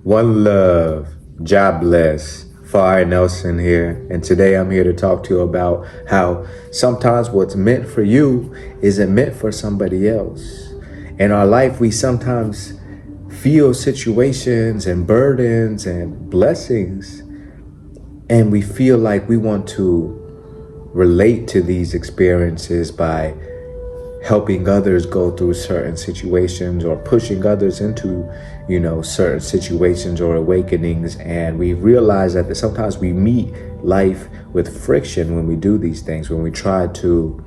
One love, job bless. Fire Nelson here, and today I'm here to talk to you about how sometimes what's meant for you isn't meant for somebody else. In our life, we sometimes feel situations and burdens and blessings, and we feel like we want to relate to these experiences by helping others go through certain situations or pushing others into, certain situations or awakenings. And we realize that sometimes we meet life with friction when we do these things, when we try to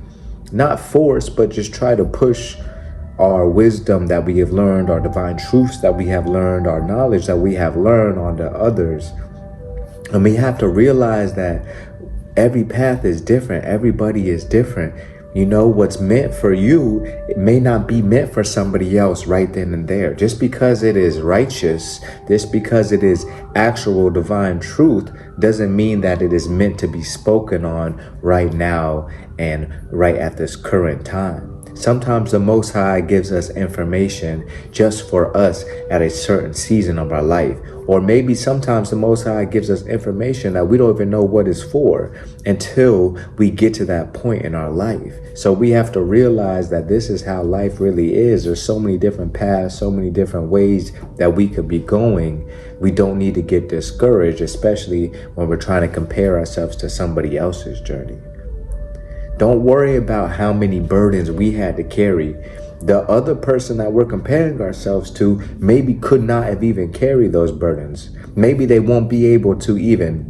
not force, but just try to push our wisdom that we have learned, our divine truths that we have learned, our knowledge that we have learned onto others. And we have to realize that every path is different. Everybody is different. What's meant for you, it may not be meant for somebody else right then and there. Just because it is righteous, just because it is actual divine truth, doesn't mean that it is meant to be spoken on right now and right at this current time. Sometimes the Most High gives us information just for us at a certain season of our life. Or maybe sometimes the Most High gives us information that we don't even know what it's for until we get to that point in our life. So we have to realize that this is how life really is. There's so many different paths, so many different ways that we could be going. We don't need to get discouraged, especially when we're trying to compare ourselves to somebody else's journey. Don't worry about how many burdens we had to carry. The other person that we're comparing ourselves to maybe could not have even carried those burdens. Maybe they won't be able to even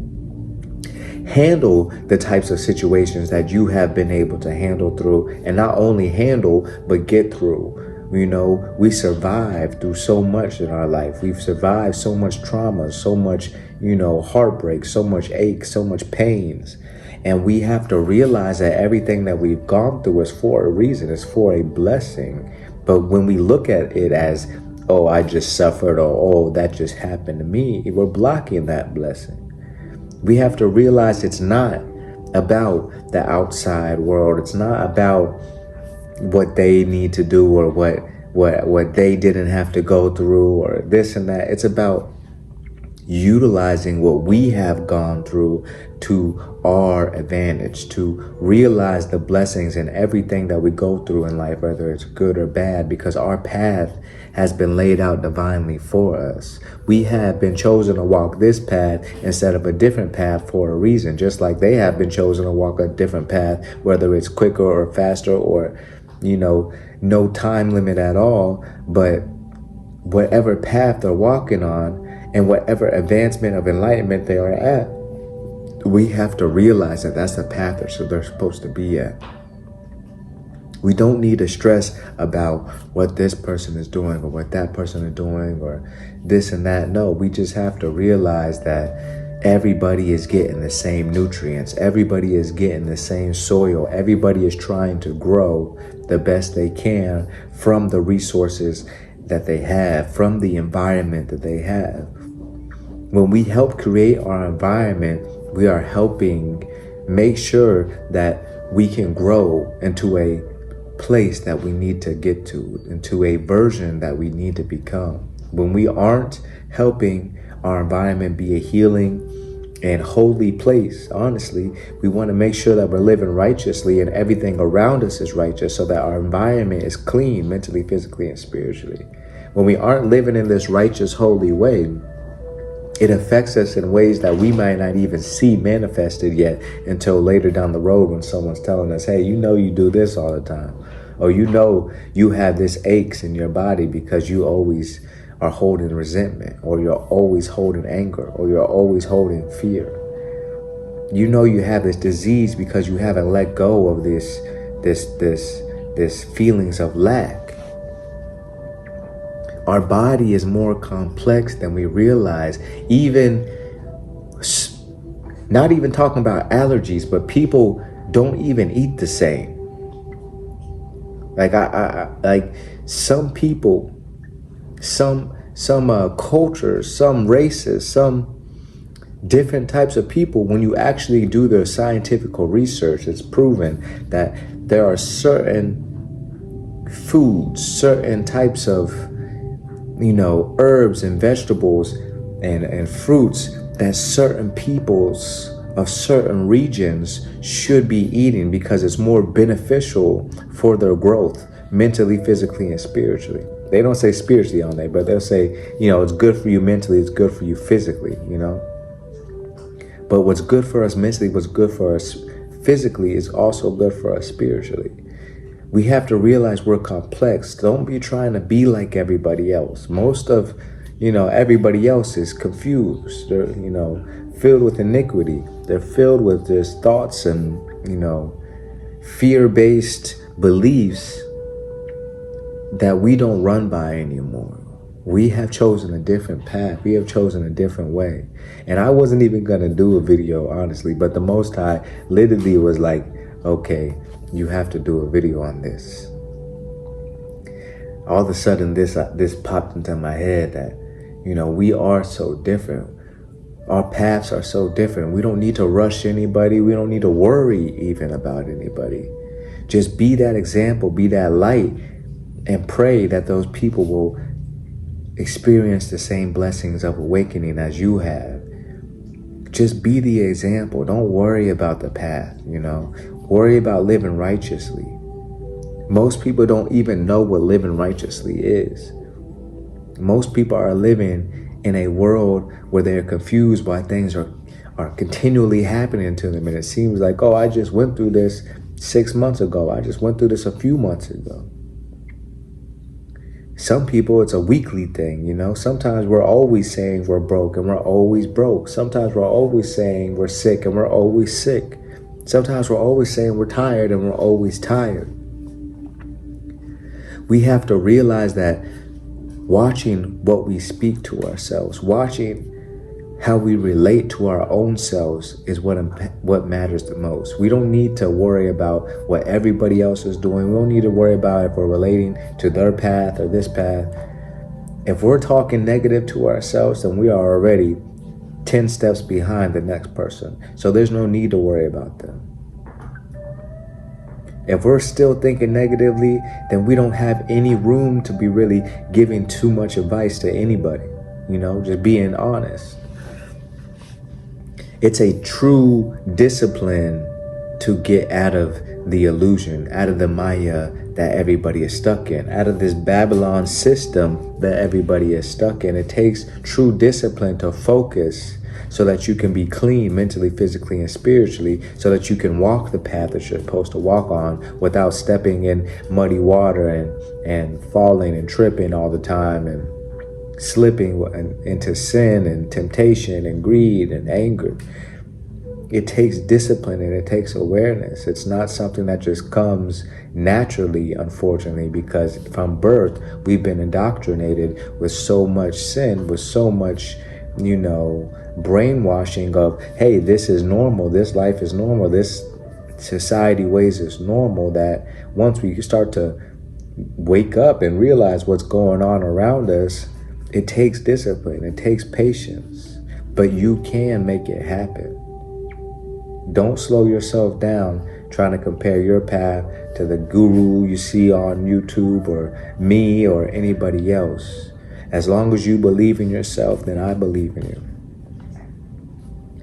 handle the types of situations that you have been able to handle through, and not only handle, but get through. We survived through so much in our life. We've survived so much trauma, so much, heartbreak, so much ache, so much pains. And we have to realize that everything that we've gone through is for a reason, it's for a blessing. But when we look at it as, oh, I just suffered, or oh, that just happened to me, we're blocking that blessing. We have to realize it's not about the outside world. It's not about what they need to do or what they didn't have to go through or this and that. It's about utilizing what we have gone through to our advantage, to realize the blessings in everything that we go through in life, whether it's good or bad, because our path has been laid out divinely for us. We have been chosen to walk this path instead of a different path for a reason, just like they have been chosen to walk a different path, whether it's quicker or faster or, no time limit at all. But whatever path they're walking on, and whatever advancement of enlightenment they are at, we have to realize that that's the path they're supposed to be at. We don't need to stress about what this person is doing or what that person is doing or this and that. No, we just have to realize that everybody is getting the same nutrients. Everybody is getting the same soil. Everybody is trying to grow the best they can from the resources that they have, from the environment that they have. When we help create our environment, we are helping make sure that we can grow into a place that we need to get to, into a version that we need to become. When we aren't helping our environment be a healing and holy place, honestly, we want to make sure that we're living righteously and everything around us is righteous so that our environment is clean mentally, physically, and spiritually. When we aren't living in this righteous, holy way, it affects us in ways that we might not even see manifested yet until later down the road when someone's telling us, hey, you do this all the time. Or you have this aches in your body because you always are holding resentment, or you're always holding anger, or you're always holding fear. You have this disease because you haven't let go of this feelings of lack. Our body is more complex than we realize. Even not even talking about allergies, but people don't even eat the same. Like like some people, some cultures, some races, some different types of people, when you actually do their scientific research, it's proven that there are certain foods, certain types of, herbs and vegetables and fruits that certain peoples of certain regions should be eating because it's more beneficial for their growth mentally, physically, and spiritually. They don't say spiritually on there, but they'll say, it's good for you mentally, it's good for you physically, But what's good for us mentally, what's good for us physically is also good for us spiritually. We have to realize we're complex. Don't be trying to be like everybody else. Most of, everybody else is confused. They're, filled with iniquity. They're filled with just thoughts and, fear-based beliefs that we don't run by anymore. We have chosen a different path. We have chosen a different way. And I wasn't even going to do a video, honestly, but the Most High literally was like, okay, you have to do a video on this. All of a sudden, this popped into my head that, we are so different. Our paths are so different. We don't need to rush anybody. We don't need to worry even about anybody. Just be that example, be that light, and pray that those people will experience the same blessings of awakening as you have. Just be the example. Don't worry about the path, Worry about living righteously. Most people don't even know what living righteously is. Most people are living in a world where they're confused why things are continually happening to them. And it seems like, I just went through this 6 months ago. I just went through this a few months ago. Some people, it's a weekly thing, Sometimes we're always saying we're broke and we're always broke. Sometimes we're always saying we're sick and we're always sick. Sometimes we're always saying we're tired and we're always tired. We have to realize that watching what we speak to ourselves, watching how we relate to our own selves is what matters the most. We don't need to worry about what everybody else is doing. We don't need to worry about if we're relating to their path or this path. If we're talking negative to ourselves, then we are already 10 steps behind the next person. So there's no need to worry about them. If we're still thinking negatively, then we don't have any room to be really giving too much advice to anybody, just being honest. It's a true discipline to get out of the illusion, out of the Maya that everybody is stuck in, out of this Babylon system that everybody is stuck in. It takes true discipline to focus so that you can be clean mentally, physically, and spiritually, so that you can walk the path that you're supposed to walk on without stepping in muddy water and falling and tripping all the time and slipping into sin and temptation and greed and anger. It takes discipline and it takes awareness. It's not something that just comes naturally, unfortunately, because from birth, we've been indoctrinated with so much sin, with so much, brainwashing of, hey, this is normal, this life is normal, this society ways is normal, that once we start to wake up and realize what's going on around us, it takes discipline, it takes patience, but you can make it happen. Don't slow yourself down trying to compare your path to the guru you see on YouTube or me or anybody else. As long as you believe in yourself, then I believe in you.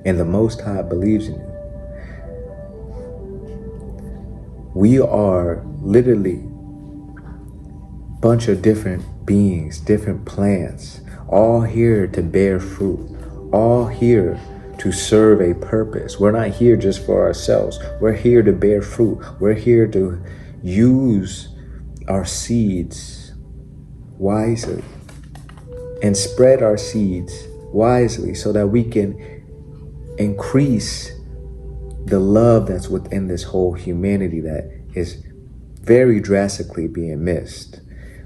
And the Most High believes in you. We are literally a bunch of different beings, different plants, all here to bear fruit, all here to serve a purpose. We're not here just for ourselves. We're here to bear fruit. We're here to use our seeds wisely and spread our seeds wisely so that we can increase the love that's within this whole humanity that is very drastically being missed.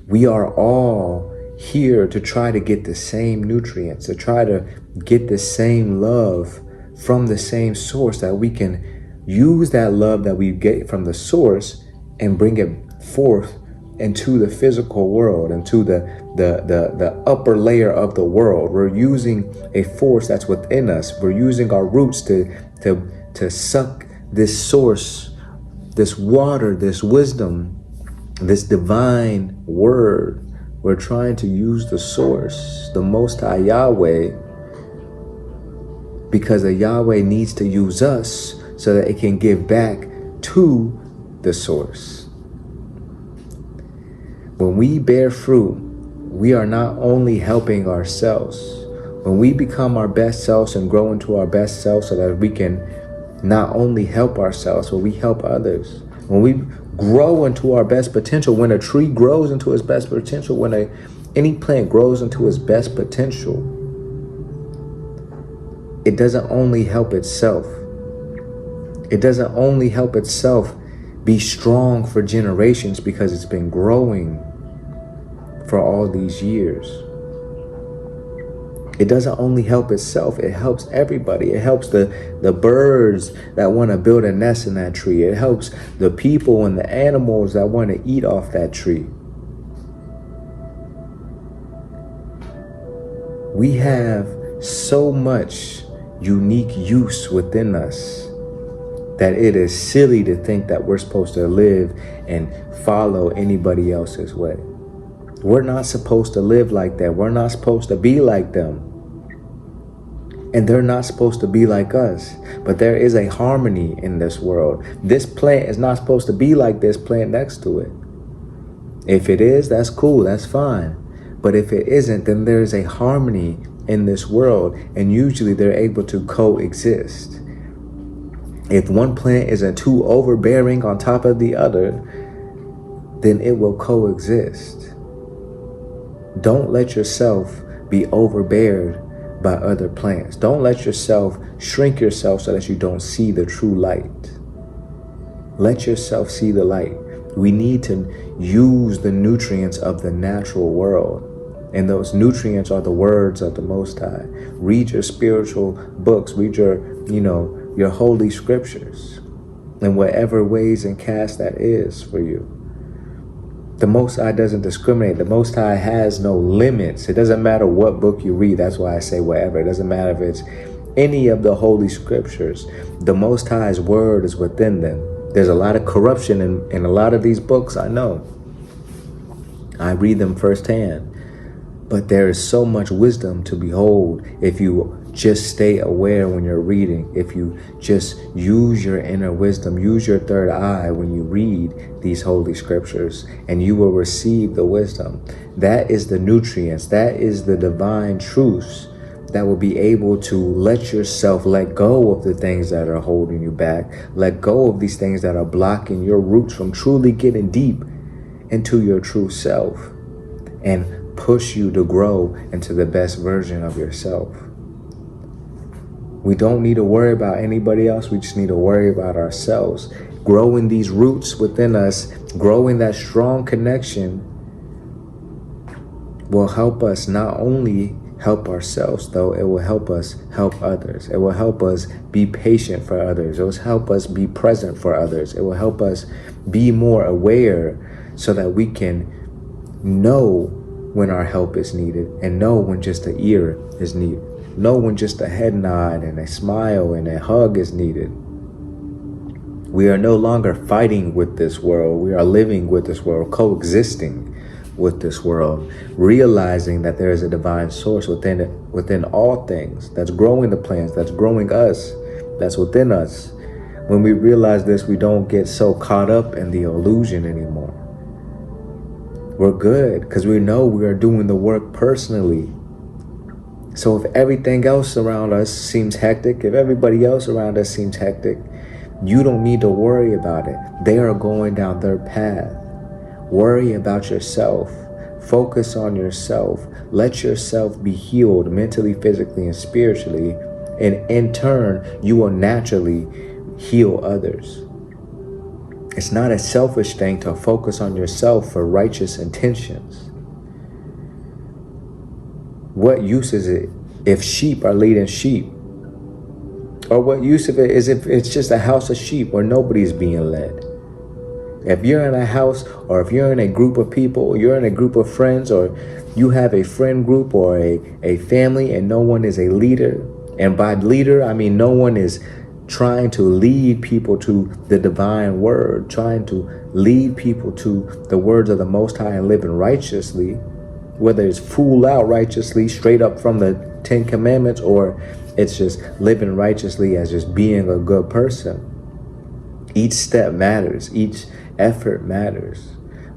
We are all here to try to get the same nutrients, to try to get the same love from the same source, that we can use that love that we get from the source and bring it forth into the physical world, into the upper layer of the world. We're using a force that's within us. We're using our roots to suck this source, this water, this wisdom, this divine word. We're trying to use the source, the Most High Yahweh, because the Yahweh needs to use us so that it can give back to the source. When we bear fruit, we are not only helping ourselves. When we become our best selves and grow into our best selves so that we can not only help ourselves, but we help others. When we grow into our best potential, when a tree grows into its best potential, when any plant grows into its best potential, it doesn't only help itself. It doesn't only help itself be strong for generations because it's been growing for all these years. It doesn't only help itself, it helps everybody. It helps the birds that want to build a nest in that tree. It helps the people and the animals that want to eat off that tree. We have so much unique use within us that it is silly to think that we're supposed to live and follow anybody else's way. We're not supposed to live like that. We're not supposed to be like them. And they're not supposed to be like us. But there is a harmony in this world. This plant is not supposed to be like this plant next to it. If it is, that's cool, that's fine. But if it isn't, then there is a harmony in this world, and usually they're able to coexist. If one plant isn't too overbearing on top of the other, then it will coexist. Don't let yourself be overbeared by other plants. Don't let yourself shrink yourself so that you don't see the true light. Let yourself see the light. We need to use the nutrients of the natural world. And those nutrients are the words of the Most High. Read your spiritual books. Read your holy scriptures in whatever ways and cast that is for you. The Most High doesn't discriminate. The Most High has no limits. It doesn't matter what book you read. That's why I say whatever. It doesn't matter if it's any of the holy scriptures. The Most High's word is within them. There's a lot of corruption in a lot of these books, I know. I read them firsthand. But there is so much wisdom to behold if you just stay aware when you're reading. If you just use your inner wisdom, use your third eye when you read these holy scriptures, and you will receive the wisdom. That is the nutrients. That is the divine truths that will be able to let yourself let go of the things that are holding you back. Let go of these things that are blocking your roots from truly getting deep into your true self and push you to grow into the best version of yourself. We don't need to worry about anybody else. We just need to worry about ourselves. Growing these roots within us, growing that strong connection will help us not only help ourselves, though, it will help us help others. It will help us be patient for others. It will help us be present for others. It will help us be more aware so that we can know when our help is needed and know when just an ear is needed. Know when just a head nod and a smile and a hug is needed. We are no longer fighting with this world. We are living with this world, coexisting with this world, realizing that there is a divine source within all things that's growing the plants, that's growing us, that's within us. When we realize this, we don't get so caught up in the illusion anymore. We're good because we know we are doing the work personally. So if everything else around us seems hectic, if everybody else around us seems hectic, you don't need to worry about it. They are going down their path. Worry about yourself. Focus on yourself. Let yourself be healed mentally, physically, and spiritually. And in turn, you will naturally heal others. It's not a selfish thing to focus on yourself for righteous intentions. What use is it if sheep are leading sheep? Or what use of it is if it's just a house of sheep where nobody's being led? If you're in a house, or if you're in a group of people, or you're in a group of friends, or you have a friend group or a family and no one is a leader, and by leader, I mean no one is trying to lead people to the divine word, trying to lead people to the words of the Most High and living righteously, whether it's full out righteously, straight up from the 10 Commandments, or it's just living righteously as just being a good person. Each step matters. Each effort matters.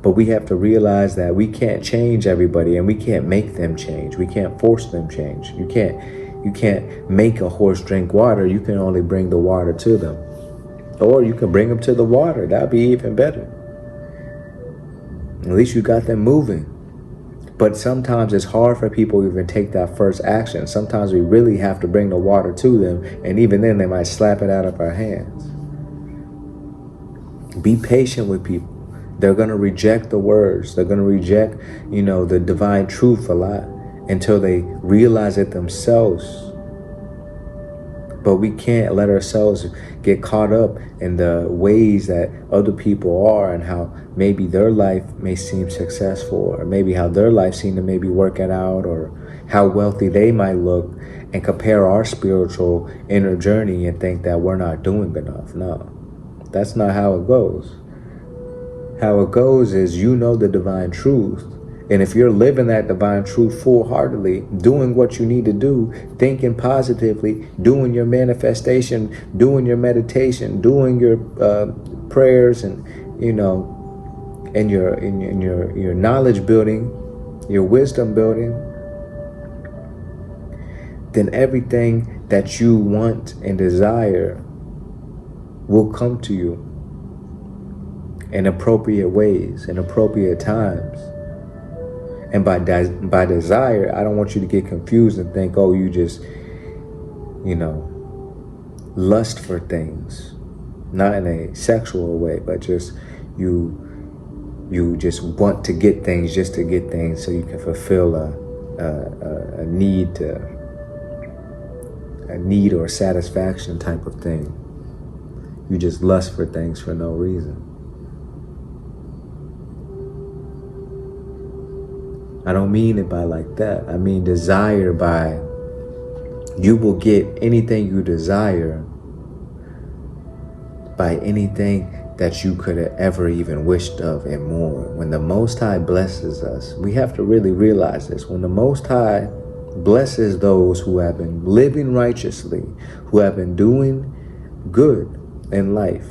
But we have to realize that we can't change everybody, and we can't make them change. We can't force them change. You can't make a horse drink water. You can only bring the water to them. Or you can bring them to the water. That'd be even better. At least you got them moving. But sometimes it's hard for people to even take that first action. Sometimes we really have to bring the water to them, and even then they might slap it out of our hands. Be patient with people. They're going to reject the words. They're going to reject, the divine truth a lot until they realize it themselves. But we can't let ourselves get caught up in the ways that other people are, and how maybe their life may seem successful, or maybe how their life seem to maybe work it out, or how wealthy they might look, and compare our spiritual inner journey and think that we're not doing enough. No, that's not how it goes. How it goes is the divine truth. And if you're living that divine truth full-heartedly, doing what you need to do, thinking positively, doing your manifestation, doing your meditation, doing your prayers, and and your knowledge building, your wisdom building, then everything that you want and desire will come to you in appropriate ways, in appropriate times. And by desire, I don't want you to get confused and think, oh, you just, lust for things. Not in a sexual way, but just you just want to get things just to get things so you can fulfill a need or satisfaction type of thing. You just lust for things for no reason. I don't mean it by like that. I mean desire by you will get anything you desire by anything that you could have ever even wished of and more. When the Most High blesses us, we have to really realize this. When the Most High blesses those who have been living righteously, who have been doing good in life,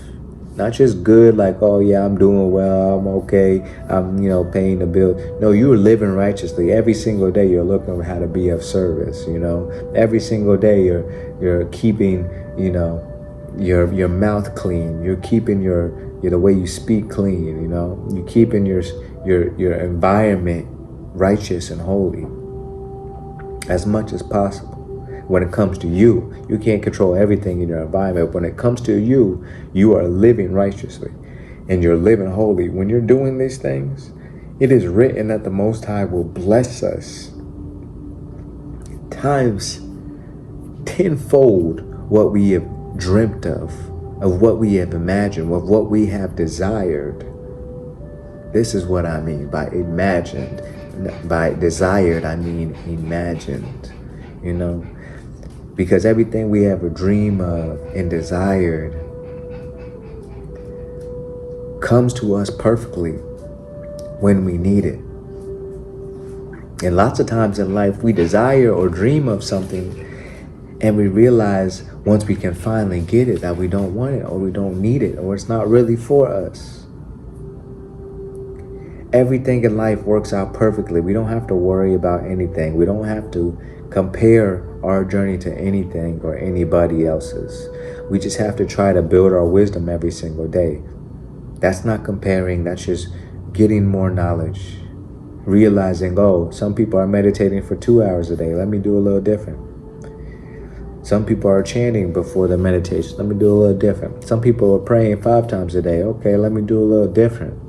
not just good like, oh yeah, I'm doing well, I'm okay, I'm paying the bill. No, you're living righteously. Every single day you're looking at how to be of service. Every single day you're keeping your mouth clean. You're keeping the way you speak clean. You're keeping your environment righteous and holy as much as possible. When it comes to you can't control everything in your environment. When it comes to you are living righteously and you're living holy. When you're doing these things, it is written that the Most High will bless us times tenfold what we have dreamt of what we have imagined, of what we have desired. This is what I mean by imagined. By desired, I mean imagined, because everything we ever dream of and desired comes to us perfectly when we need it. And lots of times in life, we desire or dream of something, and we realize once we can finally get it that we don't want it, or we don't need it, or it's not really for us. Everything in life works out perfectly. We don't have to worry about anything. We don't have to compare our journey to anything or anybody else's. We just have to try to build our wisdom every single day. That's not comparing. That's just getting more knowledge. Realizing, oh, some people are meditating for 2 hours a day. Let me do a little different. Some people are chanting before the meditation. Let me do a little different. Some people are praying 5 times a day. Okay, let me do a little different.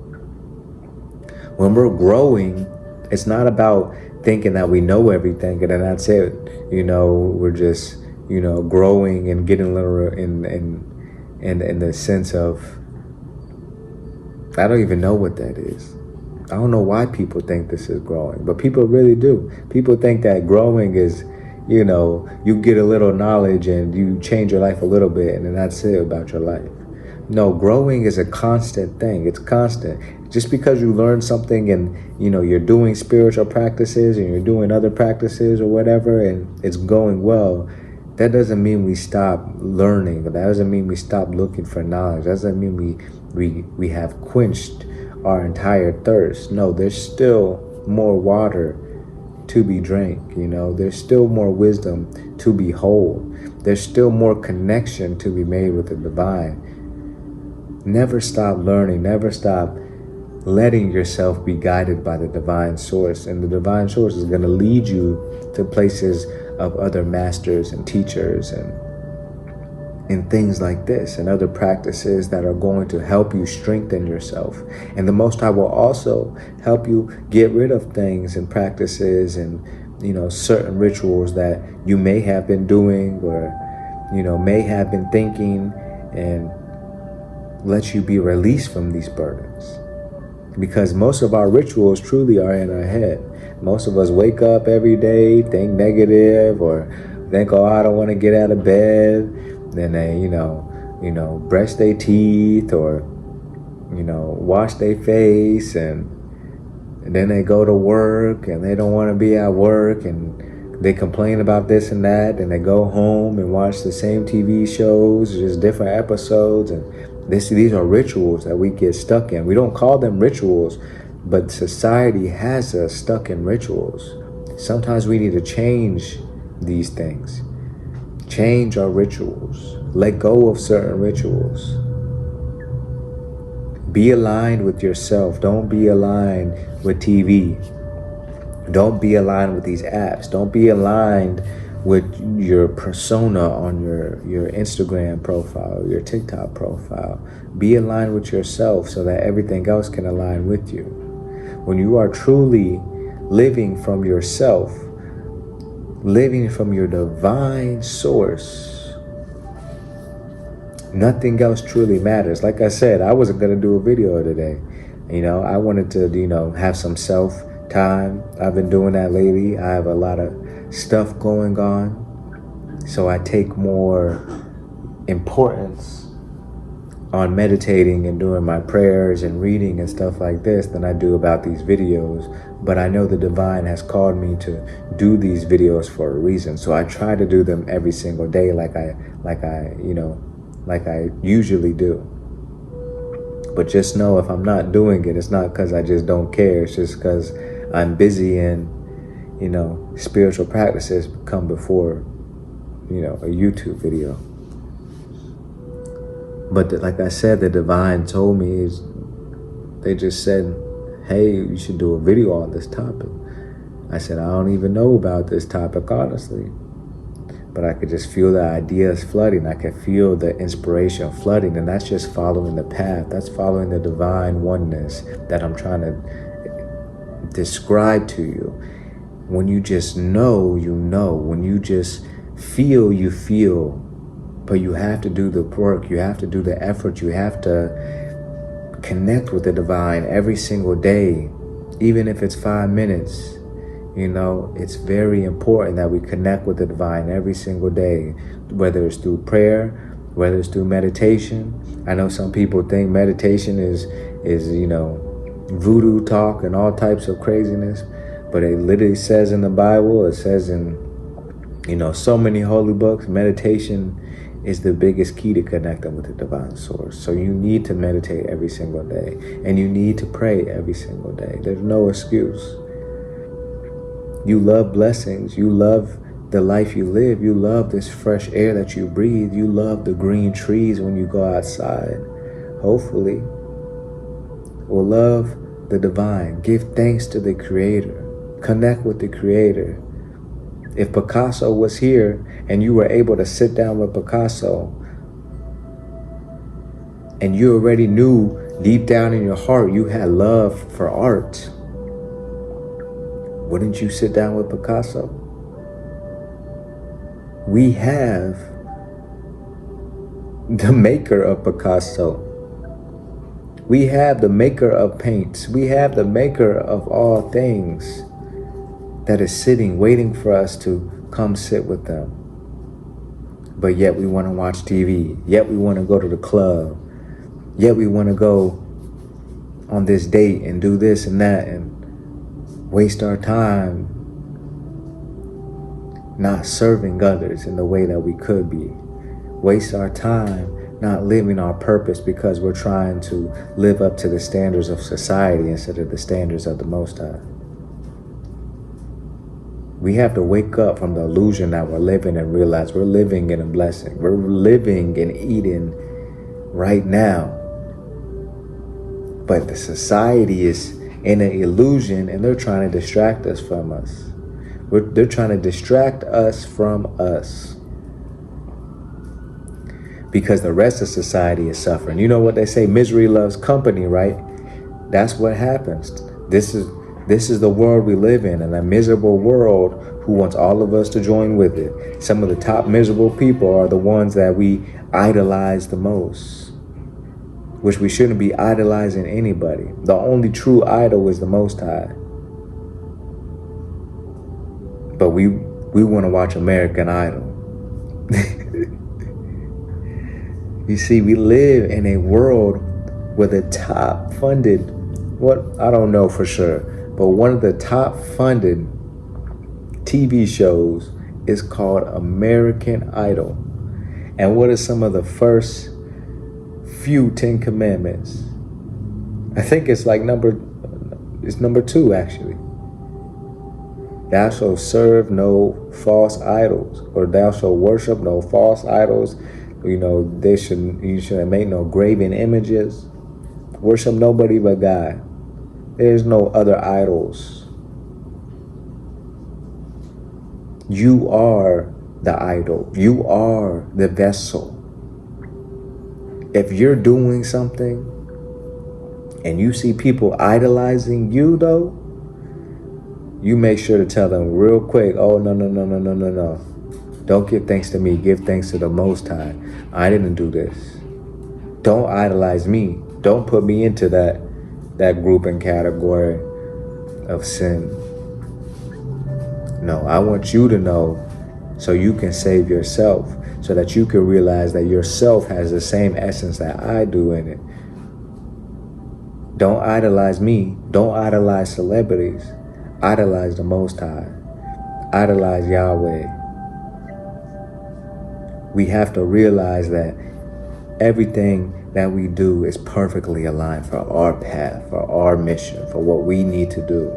When we're growing, it's not about thinking that we know everything and then that's it. We're just, growing and getting a little in the sense of, I don't even know what that is. I don't know why people think this is growing, but people really do. People think that growing is, you get a little knowledge and you change your life a little bit and then that's it about your life. No, growing is a constant thing. It's constant. Just because you learn something and you're doing spiritual practices and you're doing other practices or whatever and it's going well, that doesn't mean we stop learning. That doesn't mean we stop looking for knowledge. That doesn't mean we have quenched our entire thirst. No, there's still more water to be drank. There's still more wisdom to behold. There's still more connection to be made with the divine. Never stop learning. Never stop letting yourself be guided by the divine source. And the divine source is going to lead you to places of other masters and teachers and things like this and other practices that are going to help you strengthen yourself. And the Most High will also help you get rid of things and practices and certain rituals that you may have been doing or may have been thinking, and let you be released from these burdens. Because most of our rituals truly are in our head. Most of us wake up every day, think negative, or think, oh, I don't want to get out of bed. Then they, brush their teeth or, wash their face, and then they go to work and they don't want to be at work and they complain about this and that, and they go home and watch the same TV shows, just different episodes, and these are rituals that we get stuck in. We don't call them rituals, but society has us stuck in rituals. Sometimes we need to change these things. Change our rituals. Let go of certain rituals. Be aligned with yourself. Don't be aligned with TV. Don't be aligned with these apps. Don't be aligned with your persona on your Instagram profile, your TikTok profile. Be aligned with yourself so that everything else can align with you. When you are truly living from yourself, living from your divine source, nothing else truly matters. Like I said, I wasn't going to do a video today. I wanted to, have some self time. I've been doing that lately. I have a lot of stuff going on, so I take more importance on meditating and doing my prayers and reading and stuff like this than I do about these videos. But I know the divine has called me to do these videos for a reason, so I try to do them every single day like I usually do. But just know, if I'm not doing it, it's not because I just don't care. It's just because I'm busy and spiritual practices come before, a YouTube video. But like I said, the divine told me, they just said, hey, you should do a video on this topic. I said, I don't even know about this topic, honestly. But I could just feel the ideas flooding. I could feel the inspiration flooding. And that's just following the path. That's following the divine oneness that I'm trying to describe to you. When you just know, you know. When you just feel, you feel. But you have to do the work. You have to do the effort. You have to connect with the divine every single day. Even if it's 5 minutes. It's very important that we connect with the divine every single day. Whether it's through prayer, whether it's through meditation. I know some people think meditation is voodoo talk and all types of craziness. But it literally says in the Bible, it says in, so many holy books, meditation is the biggest key to connecting with the divine source. So you need to meditate every single day. And you need to pray every single day. There's no excuse. You love blessings. You love the life you live. You love this fresh air that you breathe. You love the green trees when you go outside. Hopefully, will love the divine. Give thanks to the Creator. Connect with the Creator. If Picasso was here and you were able to sit down with Picasso and you already knew deep down in your heart you had love for art, wouldn't you sit down with Picasso? We have the maker of Picasso. We have the maker of paints. We have the maker of all things that is sitting, waiting for us to come sit with them. But yet we want to watch TV. Yet we want to go to the club. Yet we want to go on this date and do this and that and waste our time not serving others in the way that we could be. Waste our time not living our purpose because we're trying to live up to the standards of society instead of the standards of the Most High. We have to wake up from the illusion that we're living and realize we're living in a blessing. We're living in Eden right now. But the society is in an illusion and they're trying to distract us from us. They're trying to distract us from us. Because the rest of society is suffering. You know what they say, misery loves company, right? That's what happens. This is the world we live in, a miserable world who wants all of us to join with it. Some of the top miserable people are the ones that we idolize the most, which we shouldn't be idolizing anybody. The only true idol is the Most High. But we want to watch American Idol. You see, we live in a world where the top funded, I don't know for sure, but one of the top funded TV shows is called American Idol. And what are some of the first few 10 commandments? I think it's number 2 actually. Thou shalt serve no false idols, or thou shalt worship no false idols. You shouldn't make no graven images. Worship nobody but God. There's no other idols. You are the idol. You are the vessel. If you're doing something and you see people idolizing you though, you make sure to tell them real quick, oh, no. Don't give thanks to me. Give thanks to the Most High. I didn't do this. Don't idolize me. Don't put me into that group and category of sin. No, I want you to know so you can save yourself, so that you can realize that yourself has the same essence that I do in it. Don't idolize me. Don't idolize celebrities. Idolize the Most High. Idolize Yahweh. We have to realize that everything that we do is perfectly aligned for our path, for our mission, for what we need to do,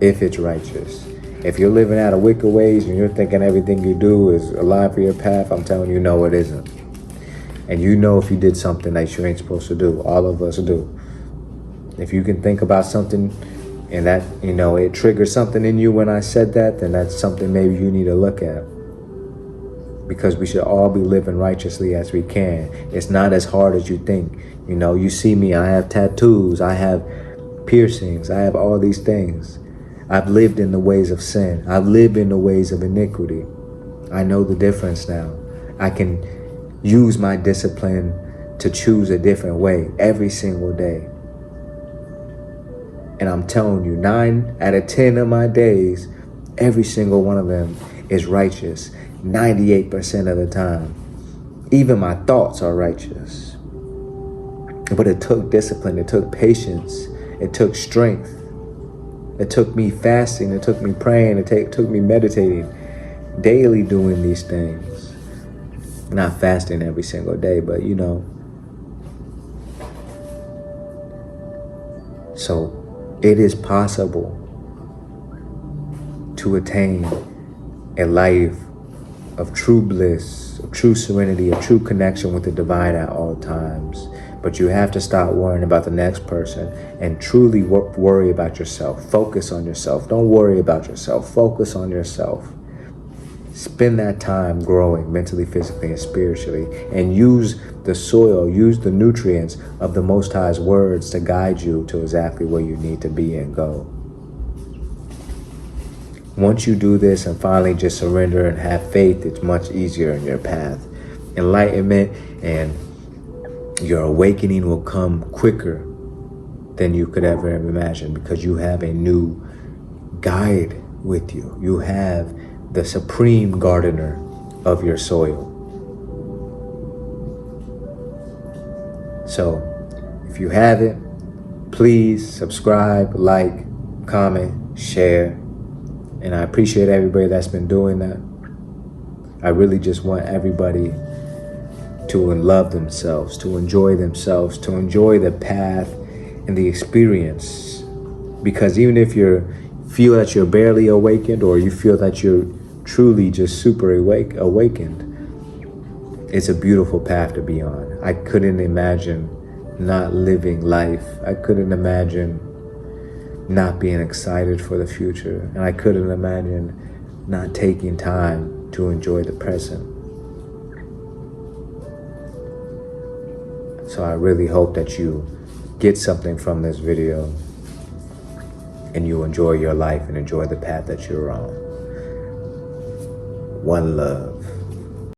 if it's righteous. If you're living out of wicked ways and you're thinking everything you do is aligned for your path, I'm telling you, no, it isn't. And you know if you did something that you ain't supposed to do. All of us do. If you can think about something and that, it triggers something in you when I said that, then that's something maybe you need to look at. Because we should all be living righteously as we can. It's not as hard as you think. You see me, I have tattoos, I have piercings, I have all these things. I've lived in the ways of sin. I've lived in the ways of iniquity. I know the difference now. I can use my discipline to choose a different way every single day. And I'm telling you, 9 out of 10 of my days, every single one of them is righteous. 98% of the time. Even my thoughts are righteous. But it took discipline. It took patience. It took strength. It took me fasting. It took me praying. It took me meditating. Daily doing these things. Not fasting every single day, but So it is possible to attain a life of true bliss, of true serenity, of true connection with the divine at all times. But you have to stop worrying about the next person and truly worry about yourself. Focus on yourself. Don't worry about yourself. Focus on yourself. Spend that time growing mentally, physically, and spiritually, and use the soil, use the nutrients of the Most High's words to guide you to exactly where you need to be and go. Once you do this and finally just surrender and have faith, it's much easier in your path. Enlightenment and your awakening will come quicker than you could ever imagine, because you have a new guide with you. You have the supreme gardener of your soil. So if you haven't, please subscribe, like, comment, share. And I appreciate everybody that's been doing that. I really just want everybody to love themselves, to enjoy the path and the experience. Because even if you feel that you're barely awakened, or you feel that you're truly just super awakened, it's a beautiful path to be on. I couldn't imagine not living life. I couldn't imagine not being excited for the future. And I couldn't imagine not taking time to enjoy the present. So I really hope that you get something from this video and you enjoy your life and enjoy the path that you're on. One love.